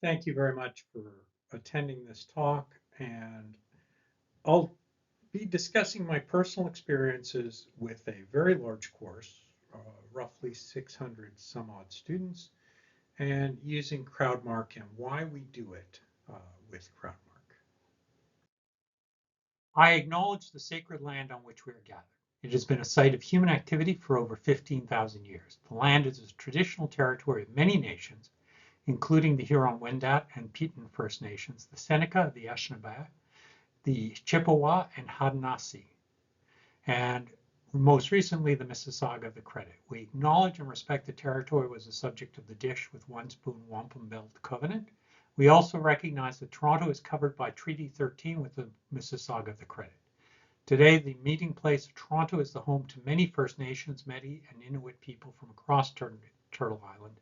Thank you very much for attending this talk, and I'll be discussing my personal experiences with a very large course, roughly 600 some odd students, and using CrowdMark and why we do it with CrowdMark. I acknowledge the sacred land on which we are gathered. It has been a site of human activity for over 15,000 years. The land is a traditional territory of many nations, including the Huron-Wendat and Petun First Nations, the Seneca, the Anishinaabe, the Chippewa, and Haudenosaunee, and most recently the Mississauga of the Credit. We acknowledge and respect the territory was the subject of the Dish with One Spoon Wampum Belt Covenant. We also recognize that Toronto is covered by Treaty 13 with the Mississauga of the Credit. Today, the meeting place of Toronto is the home to many First Nations, Métis, and Inuit people from across Turtle Island,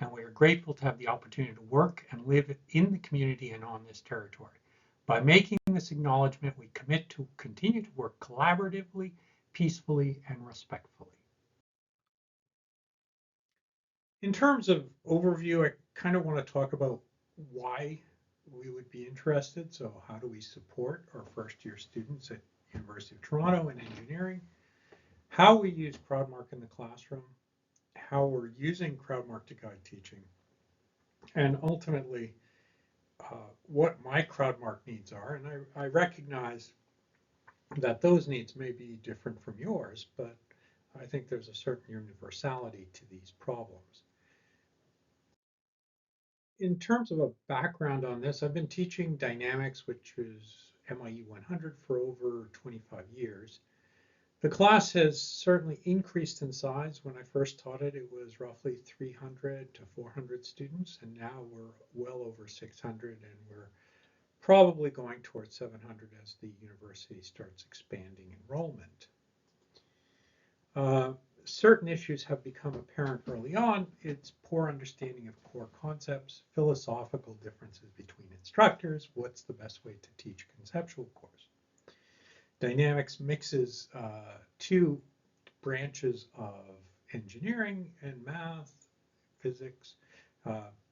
and we are grateful to have the opportunity to work and live in the community and on this territory. By making this acknowledgement, we commit to continue to work collaboratively, peacefully, and respectfully. In terms of overview, I kind of want to talk about why we would be interested. So how do we support our first year students at University of Toronto in engineering? How we use CrowdMark in the classroom, how we're using CrowdMark to guide teaching, and ultimately what my CrowdMark needs are. And I recognize that those needs may be different from yours, but I think there's a certain universality to these problems. In terms of a background on this, I've been teaching dynamics, which is MIE 100, for over 25 years. The class has certainly increased in size. When I first taught it, it was roughly 300 to 400 students, and now we're well over 600, and we're probably going towards 700 as the university starts expanding enrollment. Certain issues have become apparent early on. It's poor understanding of core concepts, philosophical differences between instructors, what's the best way to teach a conceptual course. Dynamics mixes two branches of engineering and math, physics,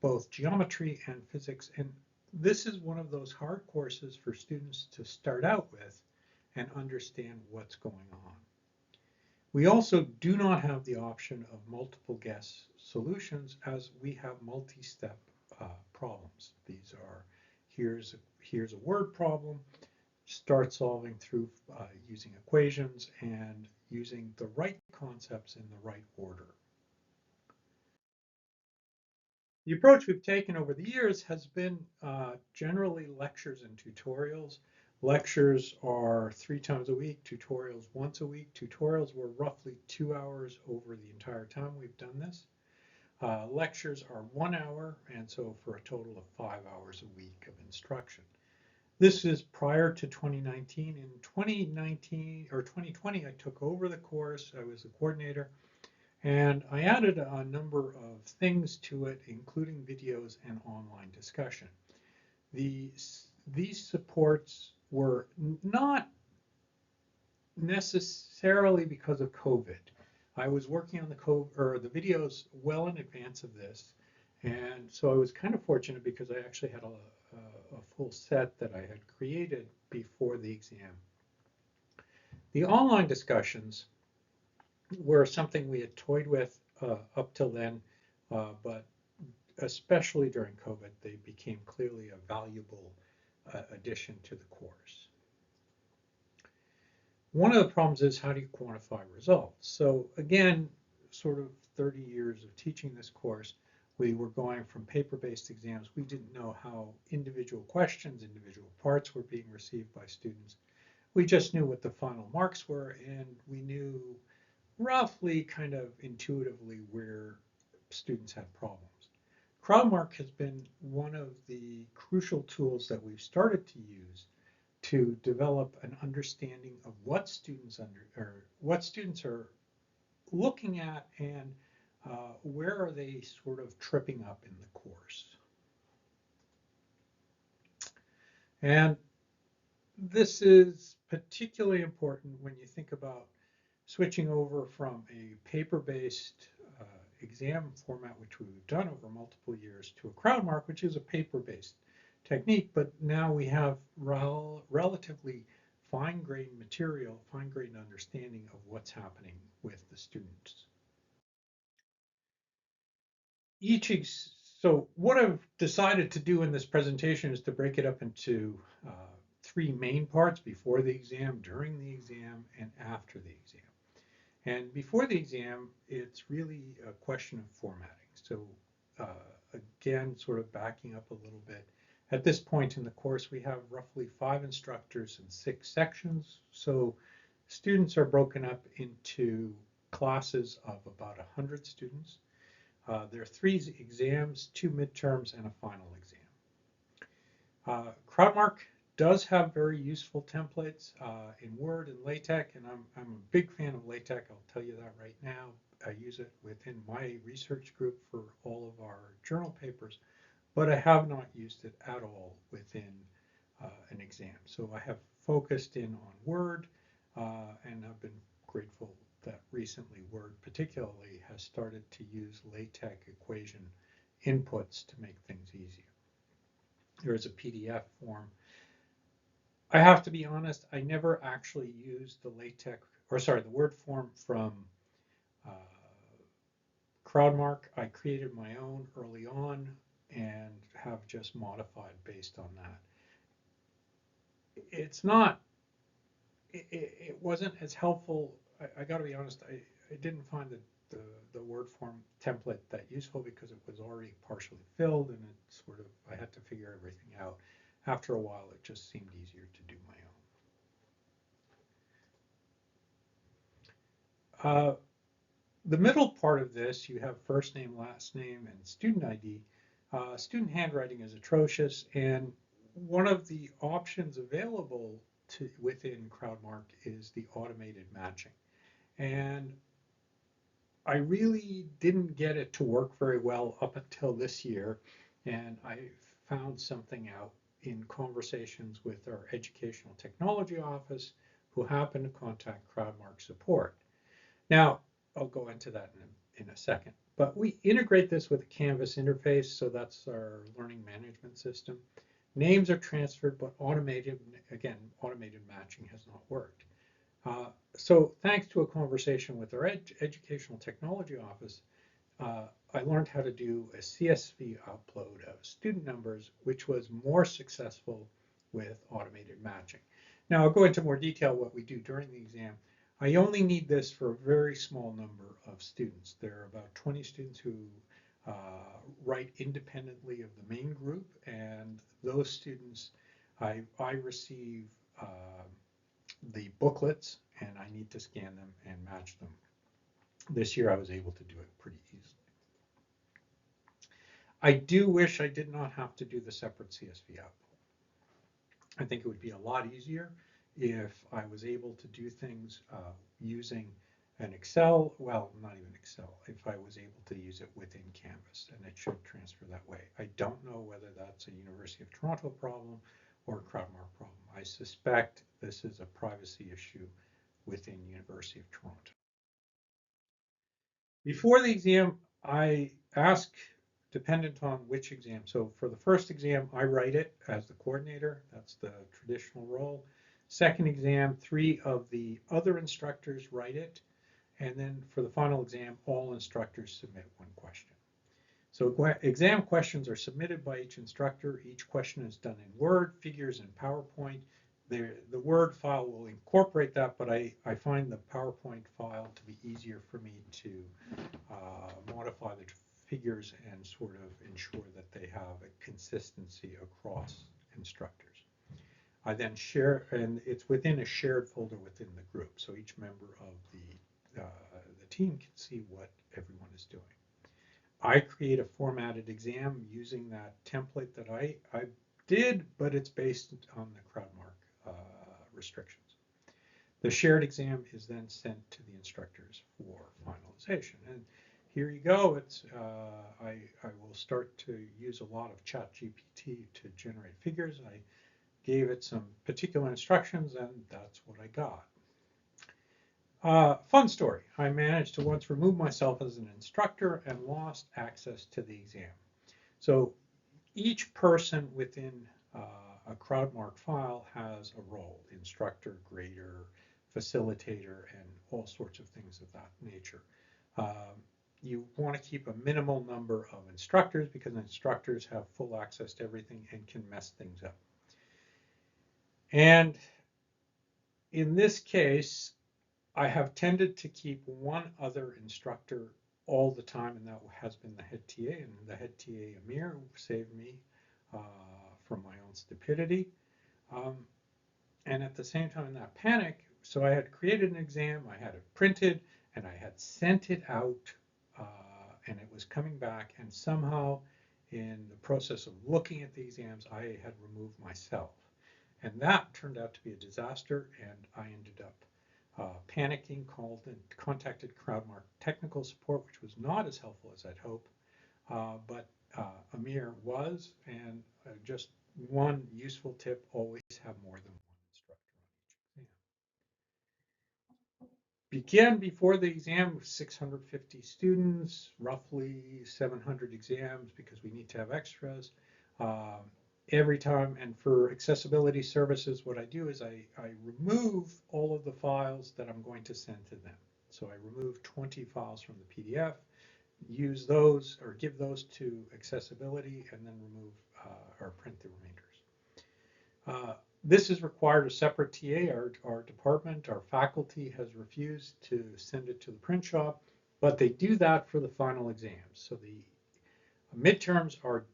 both geometry and physics. And this is one of those hard courses for students to start out with and understand what's going on. We also do not have the option of multiple guess solutions, as we have multi-step problems. These are, here's a word problem, start solving through using equations and using the right concepts in the right order. The approach we've taken over the years has been generally lectures and tutorials. Lectures are 3 times a week, tutorials once a week. Tutorials were roughly 2 hours over the entire time we've done this. Lectures are 1 hour, and so for a total of 5 hours a week of instruction. This is prior to 2019. In 2019 or 2020, I took over the course. I was the coordinator, and I added a number of things to it, including videos and online discussion. These supports were not necessarily because of COVID. I was working on the videos well in advance of this, and so I was kind of fortunate because I actually had a full set that I had created before the exam. The online discussions were something we had toyed with up till then, but especially during COVID, they became clearly a valuable addition to the course. One of the problems is, how do you quantify results? So again, sort of 30 years of teaching this course, we were going from paper-based exams. We didn't know how individual questions, individual parts were being received by students. We just knew what the final marks were, and we knew roughly kind of intuitively where students had problems. CrowdMark has been one of the crucial tools that we've started to use to develop an understanding of what students are looking at, and where are they sort of tripping up in the course. And this is particularly important when you think about switching over from a paper-based exam format, which we've done over multiple years, to a CrowdMark, which is a paper-based technique, but now we have relatively fine-grained material, fine-grained understanding of what's happening with the students. So what I've decided to do in this presentation is to break it up into three main parts: before the exam, during the exam, and after the exam. And before the exam, it's really a question of formatting. So again, sort of backing up a little bit, at this point in the course, we have roughly 5 instructors and 6 sections. So students are broken up into classes of about 100 students. There are 3 exams, 2 midterms, and a final exam. CrowdMark does have very useful templates in Word and LaTeX, and I'm a big fan of LaTeX. I'll tell you that right now. I use it within my research group for all of our journal papers, but I have not used it at all within an exam. So I have focused in on Word, and I've been grateful that recently Word particularly has started to use LaTeX equation inputs to make things easier. There is a PDF form. I have to be honest, I never actually used the the Word form from CrowdMark. I created my own early on and have just modified based on that. It wasn't as helpful. I got to be honest, I didn't find the Word form template that useful because it was already partially filled, and I had to figure everything out. After a while, it just seemed easier to do my own. The middle part of this, you have first name, last name, and student ID. Student handwriting is atrocious, and one of the options available within CrowdMark is the automated matching. And I really didn't get it to work very well up until this year, and I found something out in conversations with our educational technology office, who happened to contact CrowdMark support. Now, I'll go into that in a second, but we integrate this with a Canvas interface, so that's our learning management system. Names are transferred, but automated matching has not worked. So thanks to a conversation with our educational technology office, I learned how to do a CSV upload of student numbers, which was more successful with automated matching. Now I'll go into more detail what we do during the exam. I only need this for a very small number of students. There are about 20 students who write independently of the main group, and those students, I receive the booklets, and I need to scan them and match them. This year I was able to do it pretty easily. I do wish I did not have to do the separate CSV output. I think it would be a lot easier if I was able to do things using an Excel, well, not even Excel, if I was able to use it within Canvas, and it should transfer that way. I don't know whether that's a University of Toronto problem or a CrowdMark problem. I suspect this is a privacy issue within University of Toronto. Before the exam, I ask, dependent on which exam. So for the first exam, I write it as the coordinator. That's the traditional role. Second exam, 3 of the other instructors write it. And then for the final exam, all instructors submit 1 question. So exam questions are submitted by each instructor. Each question is done in Word, figures, and PowerPoint. The Word file will incorporate that, but I find the PowerPoint file to be easier for me to modify the figures and sort of ensure that they have a consistency across instructors. I then share, and it's within a shared folder within the group, so each member of the team can see what everyone is doing. I create a formatted exam using that template that I did, but it's based on the CrowdMark restrictions. The shared exam is then sent to the instructors for finalization. And here you go. It's I will start to use a lot of ChatGPT to generate figures. I gave it some particular instructions, and that's what I got. Fun story. I managed to once remove myself as an instructor and lost access to the exam. So each person within a CrowdMark file has a role: instructor, grader, facilitator, and all sorts of things of that nature. You want to keep a minimal number of instructors because instructors have full access to everything and can mess things up. And in this case, I have tended to keep one other instructor all the time, and that has been the head TA. And the head TA, Amir, saved me from my own stupidity. And at the same time, in that panic, so I had created an exam, I had it printed, and I had sent it out, and it was coming back. And somehow, in the process of looking at the exams, I had removed myself. And that turned out to be a disaster, and I ended up panicking, called and contacted CrowdMark technical support, which was not as helpful as I'd hoped, but Amir was. And just one useful tip: always have more than one instructor on each exam. Began before the exam with 650 students, roughly 700 exams because we need to have extras. Every time, and for accessibility services, what I do is I remove all of the files that I'm going to send to them. So I remove 20 files from the PDF, use those or give those to accessibility, and then remove or print the remainders. This has required a separate TA. Our department, our faculty has refused to send it to the print shop, but they do that for the final exams. So the midterms are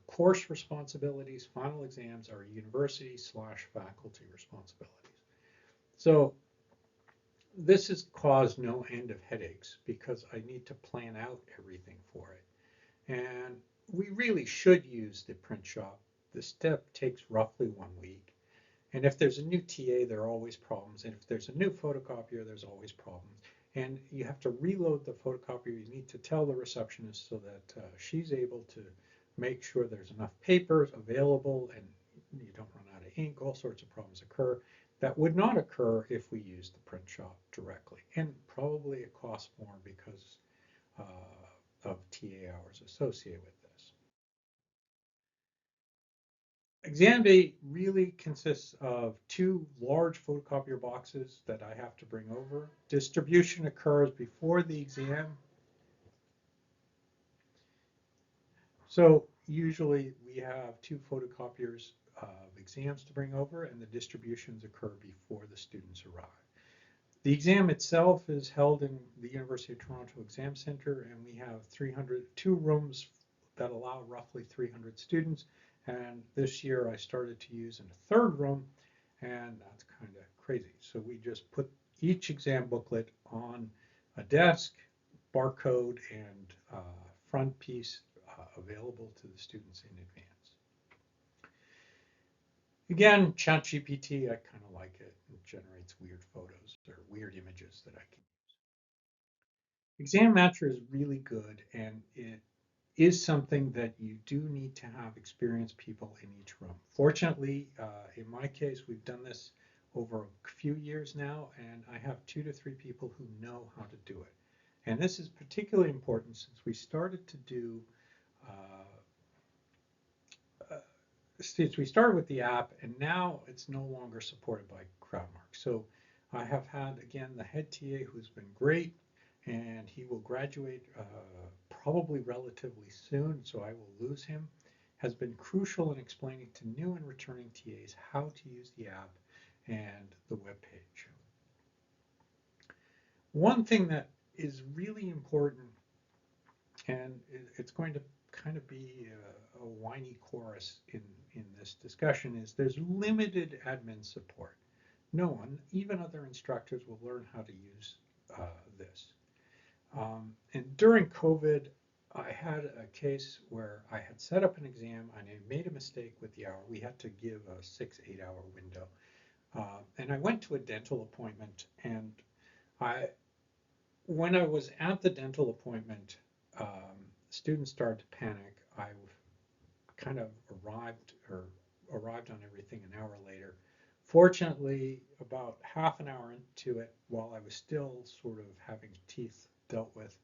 course responsibilities, final exams are university/faculty responsibilities. So this has caused no end of headaches because I need to plan out everything for it. And we really should use the print shop. The step takes roughly 1 week. And if there's a new TA, there are always problems. And if there's a new photocopier, there's always problems. And you have to reload the photocopier. You need to tell the receptionist so that she's able to make sure there's enough papers available and you don't run out of ink. All sorts of problems occur that would not occur if we used the print shop directly. And probably it costs more because of TA hours associated with this. Exam day really consists of 2 large photocopier boxes that I have to bring over. Distribution occurs before the exam. So usually we have 2 photocopiers of exams to bring over, and the distributions occur before the students arrive. The exam itself is held in the University of Toronto Exam Center, and we have 2 rooms that allow roughly 300 students. And this year I started to use in a 3rd room, and that's kind of crazy. So we just put each exam booklet on a desk, barcode and front piece available to the students in advance. Again, ChatGPT, I kind of like it. It generates weird photos or weird images that I can use. Exam Matcher is really good, and it is something that you do need to have experienced people in each room. Fortunately, in my case, we've done this over a few years now, and I have 2 to 3 people who know how to do it. And this is particularly important since we started to do since we started with the app, and now it's no longer supported by CrowdMark. So I have had, again, the head TA who's been great, and he will graduate probably relatively soon, so I will lose him, has been crucial in explaining to new and returning TAs how to use the app and the web page. One thing that is really important, and it's going to kind of be a whiny chorus in this discussion, is there's limited admin support. No one, even other instructors, will learn how to use this. And during COVID, I had a case where I had set up an exam and I made a mistake with the hour. We had to give a 6-8 hour window. And I went to a dental appointment, and when I was at the dental appointment, students started to panic. I kind of arrived on everything an hour later, Fortunately, about half an hour into it, while I was still sort of having teeth dealt with,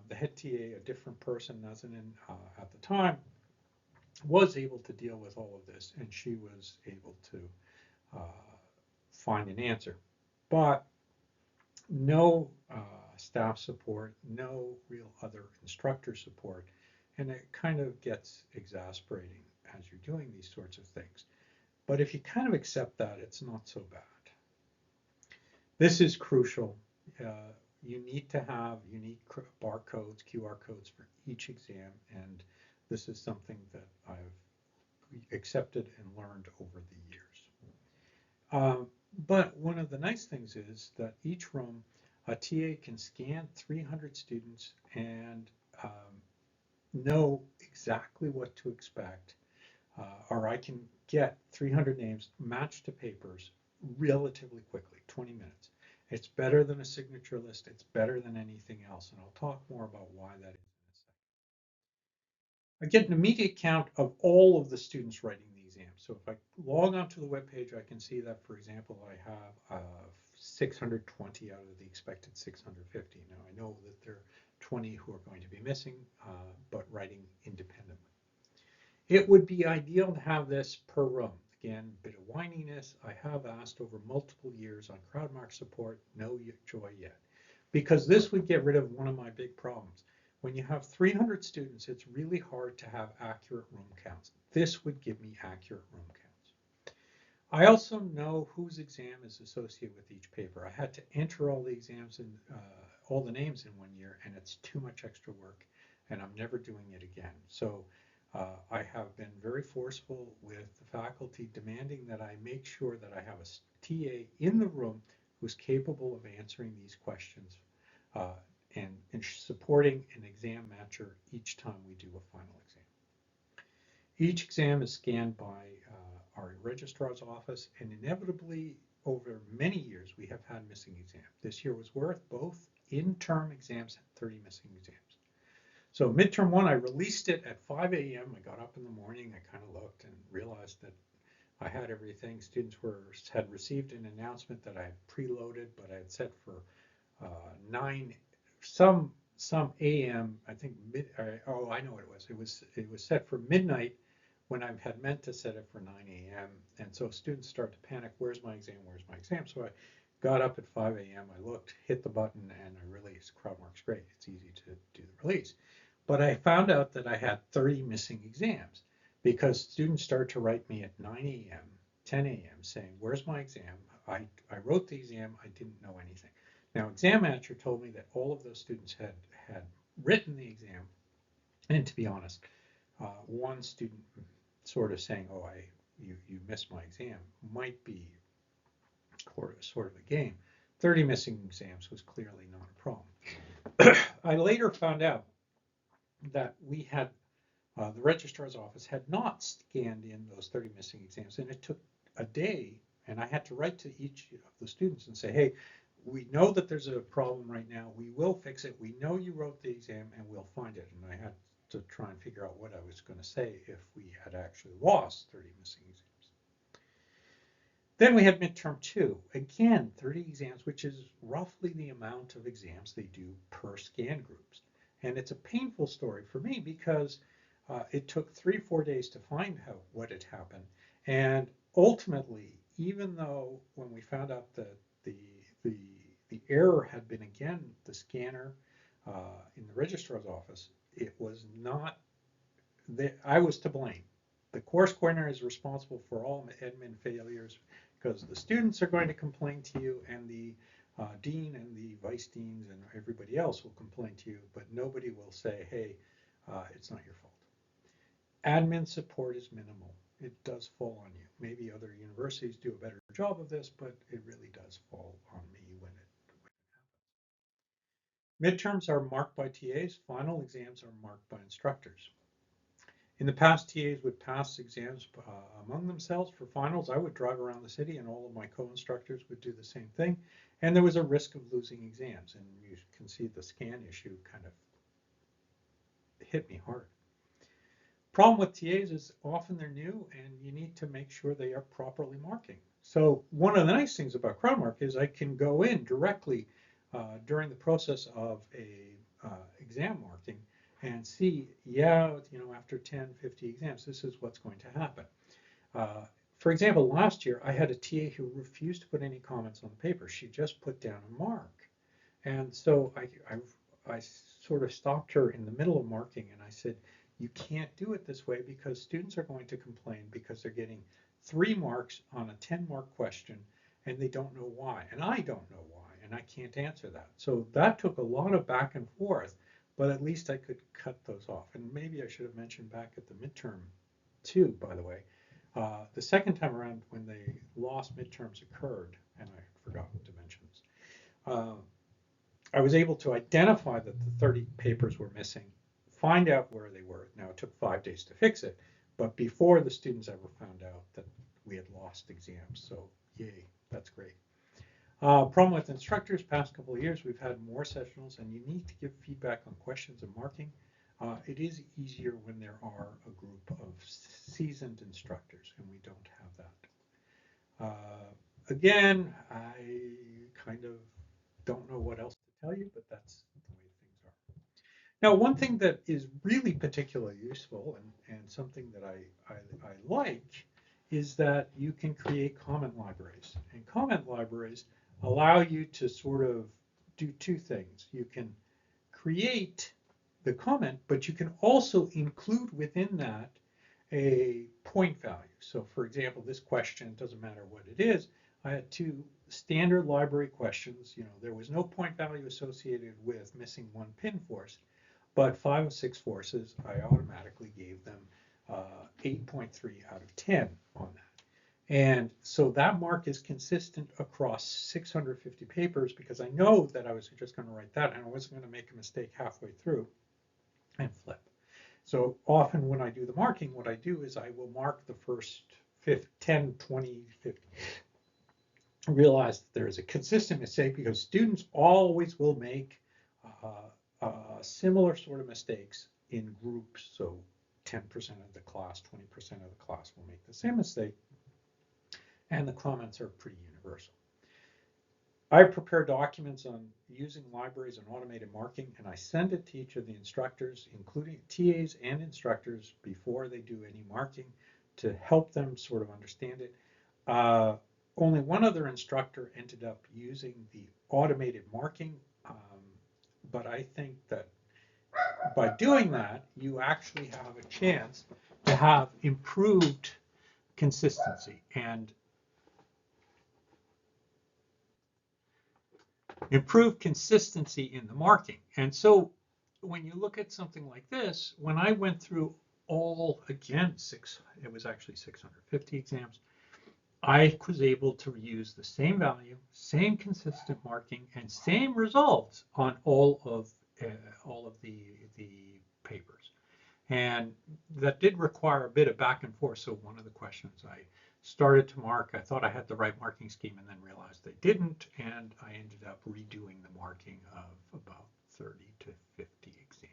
the head TA, a different person, as in at the time, was able to deal with all of this, and she was able to find an answer. But no staff support, no real other instructor support, and it kind of gets exasperating as you're doing these sorts of things. But if you kind of accept that, it's not so bad. This is crucial. You need to have unique barcodes, QR codes for each exam, and this is something that I've accepted and learned over the years. But one of the nice things is that each room, a TA can scan 300 students and know exactly what to expect, or I can get 300 names matched to papers relatively quickly, 20 minutes. It's better than a signature list. It's better than anything else, and I'll talk more about why that is in a second. I get an immediate count of all of the students writing the exam. So if I log onto the web page, I can see that, for example, I have 620 out of the expected 650. Now I know that there are 20 who are going to be missing, but writing independently. It would be ideal to have this per room. Again, a bit of whininess. I have asked over multiple years on CrowdMark support, no joy yet. Because this would get rid of one of my big problems. When you have 300 students, it's really hard to have accurate room counts. This would give me accurate room counts. I also know whose exam is associated with each paper. I had to enter all the exams and all the names in one year, and it's too much extra work, and I'm never doing it again. So I have been very forceful with the faculty, demanding that I make sure that I have a TA in the room who's capable of answering these questions and supporting an exam matcher each time we do a final exam. Each exam is scanned by our registrar's office, and inevitably over many years we have had missing exams. This year was worth both in-term exams and 30 missing exams. So midterm one, I released it at 5 a.m. I got up in the morning, I kind of looked and realized that I had everything. Students had received an announcement that I had preloaded, but I had set for 9, some a.m. I think oh, I know what it was. It was set for midnight when I had meant to set it for 9 a.m. And so students start to panic. Where's my exam? Where's my exam? So I got up at 5 a.m. I looked, hit the button, and I released. CrowdMark's great. It's easy to do the release. But I found out that I had 30 missing exams because students started to write me at 9 a.m., 10 a.m. saying, where's my exam? I wrote the exam. I didn't know anything. Now, Exam Matcher told me that all of those students had written the exam. And to be honest, one student sort of saying, oh, you missed my exam might be sort of a game. 30 missing exams was clearly not a problem. I later found out that we had, the registrar's office had not scanned in those 30 missing exams, and it took a day, and I had to write to each of the students and say, hey, we know that there's a problem right now. We will fix it. We know you wrote the exam, and we'll find it. And I had to try and figure out what I was going to say if we had actually lost 30 missing exams. Then we had midterm 2. Again, 30 exams, which is roughly the amount of exams they do per scan groups. And it's a painful story for me because it took 3 or 4 days to find out what had happened. And ultimately, even though when we found out that the error had been, again, the scanner in the registrar's office, it was not that I was to blame. The course coordinator is responsible for all admin failures because the students are going to complain to you, and the dean and the vice deans and everybody else will complain to you, but nobody will say, hey, it's not your fault. Admin support is minimal. It does fall on you. Maybe other universities do a better job of this, but it really does fall on me when it happens. Midterms are marked by TAs. Final exams are marked by instructors. In the past, TAs would pass exams among themselves for finals. I would drive around the city, and all of my co-instructors would do the same thing. And there was a risk of losing exams. And you can see the scan issue kind of hit me hard. Problem with TAs is often they're new, and you need to make sure they are properly marking. So one of the nice things about CrowdMark is I can go in directly during the process of a exam marking and see, yeah, after 10, 50 exams, this is what's going to happen. For example, last year I had a TA who refused to put any comments on the paper. She just put down a mark. And so I sort of stopped her in the middle of marking and I said, you can't do it this way because students are going to complain because they're getting 3 marks on a 10-mark question and they don't know why. And I don't know why, and I can't answer that. So that took a lot of back and forth, but at least I could cut those off. And maybe I should have mentioned back at the midterm too, by the way. The second time around when the lost midterms occurred, and I forgot to mention this, I was able to identify that the 30 papers were missing, find out where they were. Now, it took 5 days to fix it, but before the students ever found out that we had lost exams. So, yay, that's great. Problem with instructors, past couple of years, we've had more sessionals, and you need to give feedback on questions and marking. It is easier when there are a group of seasoned instructors, and we don't have that. Again, I kind of don't know what else to tell you, but that's the way things are. Now, one thing that is really particularly useful and something that I like is that you can create comment libraries. And comment libraries allow you to sort of do 2 things. You can create the comment, but you can also include within that a point value. So for example, this question, doesn't matter what it is, I had 2 standard library questions. There was no point value associated with missing 1 pin force, but 5 of 6 forces, I automatically gave them 8.3 out of 10 on that. And so that mark is consistent across 650 papers because I know that I was just going to write that and I wasn't going to make a mistake halfway through and flip. So often when I do the marking, what I do is I will mark the first 10, 20, 50. Realize that there is a consistent mistake because students always will make similar sort of mistakes in groups. So 10% of the class, 20% of the class will make the same mistake, and the comments are pretty universal. I prepare documents on using libraries and automated marking, and I send it to each of the instructors, including TAs and instructors, before they do any marking to help them sort of understand it. Only one other instructor ended up using the automated marking, but I think that by doing that, you actually have a chance to have improved consistency and improved consistency in the marking. And so when you look at something like this, when I went through all, again, it was actually 650 exams, I was able to use the same value, same consistent marking, and same results on all of the papers. And that did require a bit of back and forth. So one of the questions I started to mark, I thought I had the right marking scheme and then realized I didn't, and I ended up redoing the marking of about 30 to 50 exams.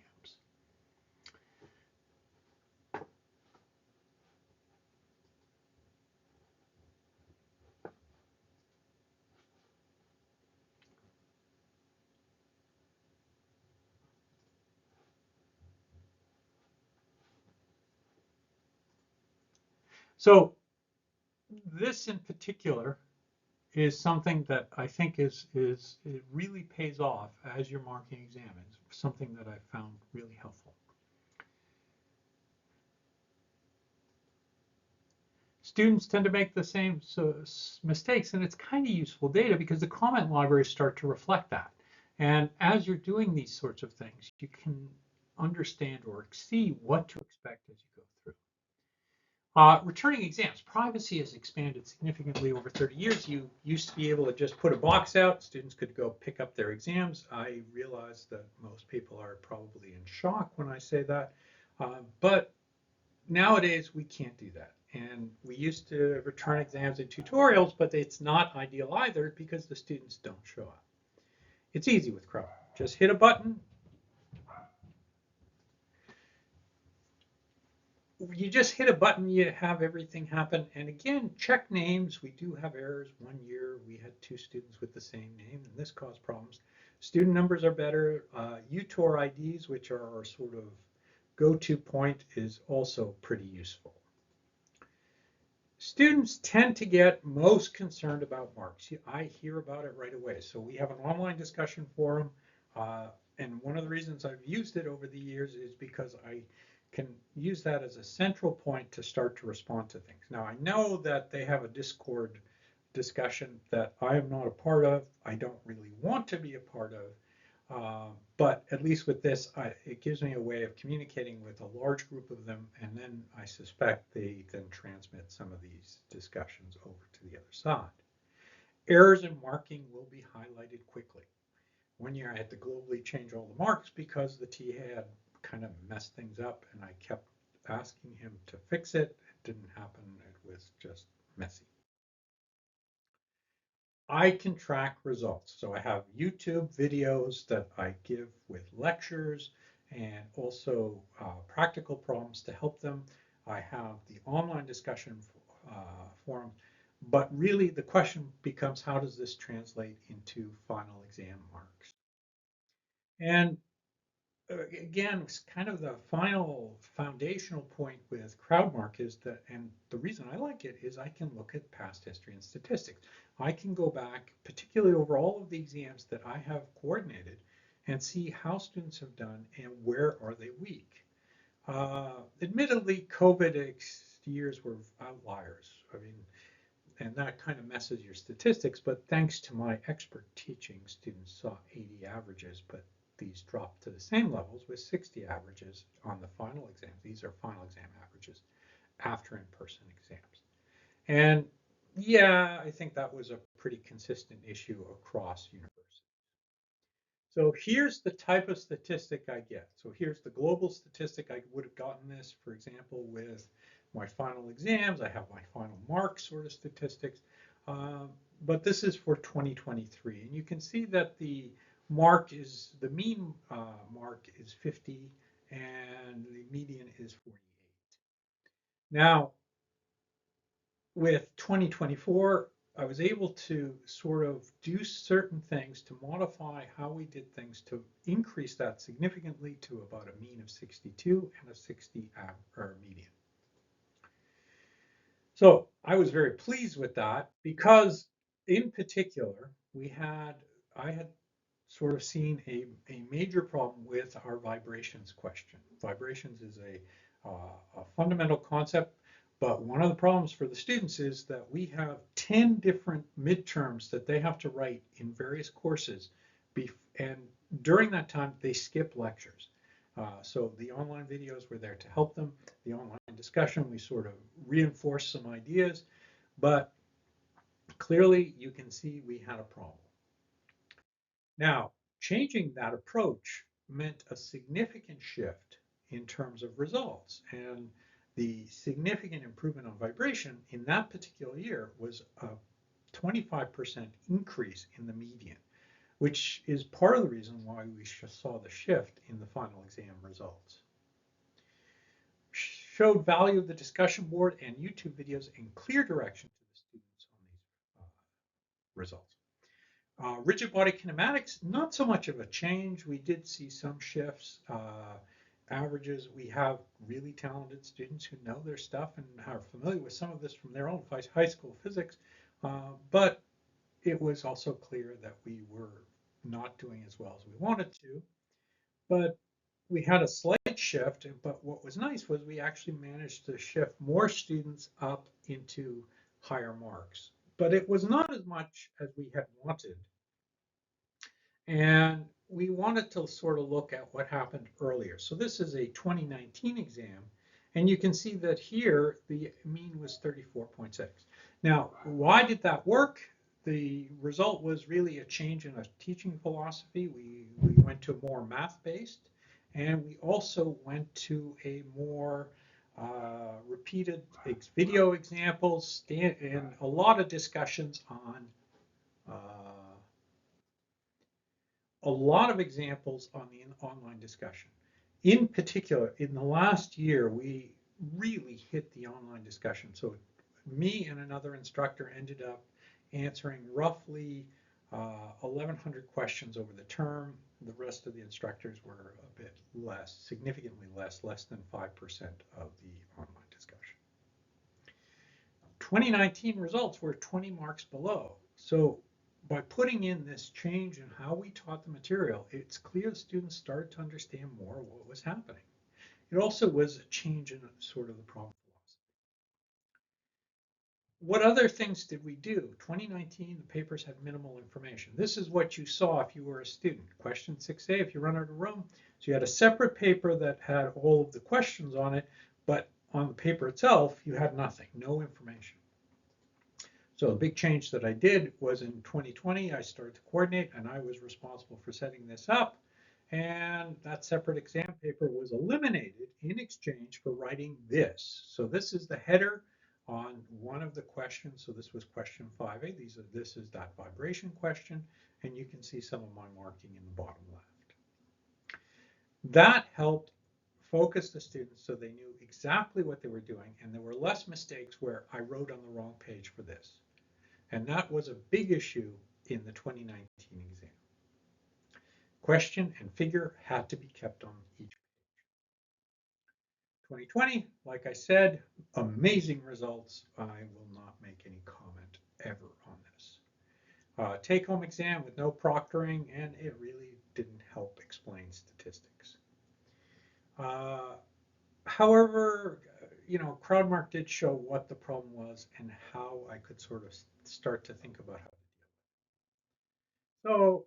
So this in particular is something that I think it really pays off as you're marking exams. Something that I found really helpful. Students tend to make the same mistakes, and it's kind of useful data because the comment libraries start to reflect that. And as you're doing these sorts of things, you can understand or see what to expect as you go through. Returning exams. Privacy has expanded significantly over 30 years. You used to be able to just put a box out. Students could go pick up their exams. I realize that most people are probably in shock when I say that. But nowadays, we can't do that. And we used to return exams in tutorials, but it's not ideal either because the students don't show up. It's easy with Crow. Just hit a button. you just hit a button, you have everything happen. And again, check names. We do have errors. One year we had 2 students with the same name, and this caused problems. Student numbers are better. UTOR IDs, which are our sort of go-to point, is also pretty useful. Students tend to get most concerned about marks. I hear about it right away. So we have an online discussion forum. And one of the reasons I've used it over the years is because I can use that as a central point to start to respond to things. Now, I know that they have a Discord discussion that I am not a part of. I don't really want to be a part of. But at least with this, it gives me a way of communicating with a large group of them, and then I suspect they then transmit some of these discussions over to the other side. Errors in marking will be highlighted quickly. One year I had to globally change all the marks because the T had kind of messed things up, and I kept asking him to fix it. It didn't happen. It was just messy. I can track results. So I have YouTube videos that I give with lectures and also practical problems to help them. I have the online discussion forum, but really the question becomes, how does this translate into final exam marks? And again, it's kind of the final foundational point with CrowdMark is that, and the reason I like it is I can look at past history and statistics. I can go back, particularly over all of the exams that I have coordinated, and see how students have done and where are they weak. Admittedly, COVID years were outliers. I mean, and that kind of messes your statistics, but thanks to my expert teaching, students saw 80 averages, but these dropped to the same levels with 60 averages on the final exam. These are final exam averages after in-person exams. And yeah, I think that was a pretty consistent issue across universities. So here's the type of statistic I get. So here's the global statistic. I would have gotten this, for example, with my final exams. I have my final mark sort of statistics. But this is for 2023. And you can see that the mean mark is 50 and the median is 48. Now, with 2024, I was able to sort of do certain things to modify how we did things to increase that significantly to about a mean of 62 and a 60 median. So I was very pleased with that because in particular, I had sort of seen a major problem with our vibrations question. Vibrations is a fundamental concept, but one of the problems for the students is that we have 10 different midterms that they have to write in various courses, and during that time they skip lectures. So the online videos were there to help them. The online discussion, we sort of reinforced some ideas, but clearly you can see we had a problem. Now, changing that approach meant a significant shift in terms of results. And the significant improvement on vibration in that particular year was a 25% increase in the median, which is part of the reason why we saw the shift in the final exam results. Showed value of the discussion board and YouTube videos in clear direction to the students on these results. Rigid body kinematics, not so much of a change. We did see some shifts. Averages, we have really talented students who know their stuff and are familiar with some of this from their own high school physics, but it was also clear that we were not doing as well as we wanted to. But we had a slight shift, but what was nice was we actually managed to shift more students up into higher marks. But it was not as much as we had wanted. And we wanted to sort of look at what happened earlier. So this is a 2019 exam, and you can see that here the mean was 34.6. Now, why did that work? The result was really a change in a teaching philosophy. We went to more math-based, and we also went to a more repeated video examples and a lot of discussions on a lot of examples on the online discussion. In particular, in the last year, we really hit the online discussion. So me and another instructor ended up answering roughly 1,100 questions over the term. The rest of the instructors were a bit less, significantly less than 5% of the online discussion. 2019 results were 20 marks below. So by putting in this change in how we taught the material, it's clear the students started to understand more what was happening. It also was a change in sort of the problem philosophy. What other things did we do? 2019, the papers had minimal information. This is what you saw if you were a student. Question 6A, if you run out of room. So you had a separate paper that had all of the questions on it, but on the paper itself, you had nothing, no information. So a big change that I did was in 2020, I started to coordinate and I was responsible for setting this up. And that separate exam paper was eliminated in exchange for writing this. So this is the header on one of the questions. So this was question 5A. This is that vibration question. And you can see some of my marking in the bottom left. That helped focus the students so they knew exactly what they were doing. And there were less mistakes where I wrote on the wrong page for this. And that was a big issue in the 2019 exam. Question and figure had to be kept on each page. 2020, like I said, amazing results. I will not make any comment ever on this. Take-home exam with no proctoring, and it really didn't help explain statistics. However, CrowdMark did show what the problem was and how I could sort of start to think about how to deal with it.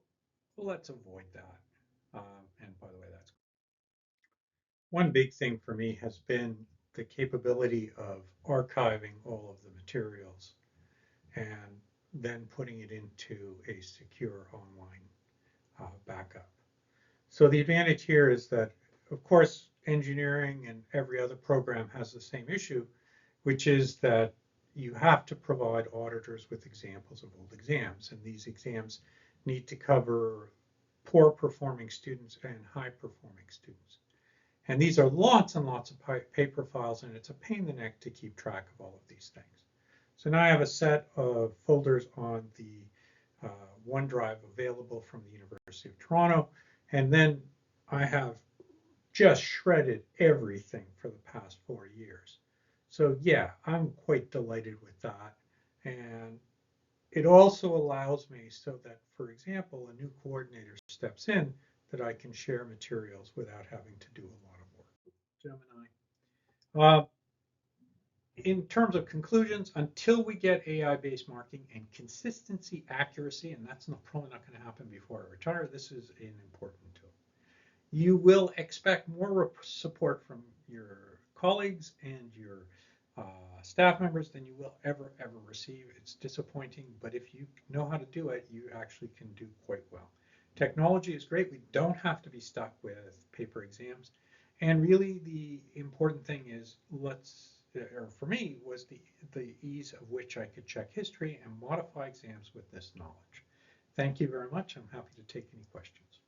So let's avoid that. And by the way, that's one big thing for me has been the capability of archiving all of the materials and then putting it into a secure online backup. So the advantage here is that, of course, engineering and every other program has the same issue, which is that you have to provide auditors with examples of old exams, and these exams need to cover poor performing students and high performing students. And these are lots and lots of paper files, and it's a pain in the neck to keep track of all of these things. So now I have a set of folders on the OneDrive available from the University of Toronto, and then I have just shredded everything for the past 4 years. So yeah, I'm quite delighted with that. And it also allows me so that, for example, a new coordinator steps in, that I can share materials without having to do a lot of work. Gemini. In terms of conclusions, until we get AI-based marking and consistency, accuracy, and that's probably not going to happen before I retire, this is an important tool. You will expect more support from your colleagues and your staff members than you will ever receive. It's disappointing, but if you know how to do it, you actually can do quite well. Technology is great. We don't have to be stuck with paper exams. And really the important thing is, for me, was the ease of which I could check history and modify exams with this knowledge. Thank you very much. I'm happy to take any questions.